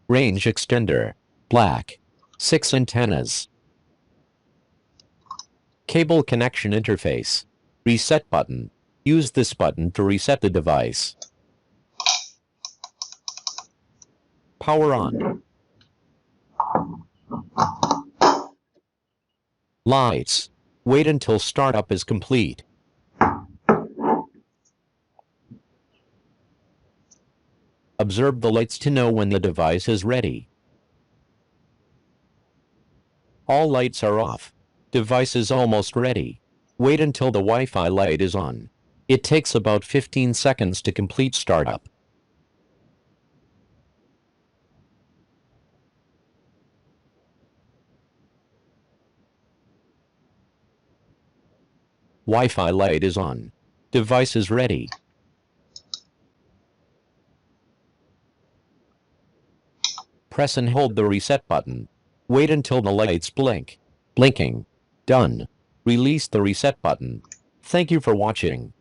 Range extender. Black. 6 antennas. Cable connection interface. Reset button. Use this button to reset the device. Power on. Lights. Wait until startup is complete. Observe the lights to know when the device is ready. All lights are off. Device is almost ready. Wait until the Wi-Fi light is on. It takes about 15 seconds to complete startup. Wi-Fi light is on. Device is ready. Press and hold the reset button. Wait until the lights blink. Blinking. Done. Release the reset button. Thank you for watching.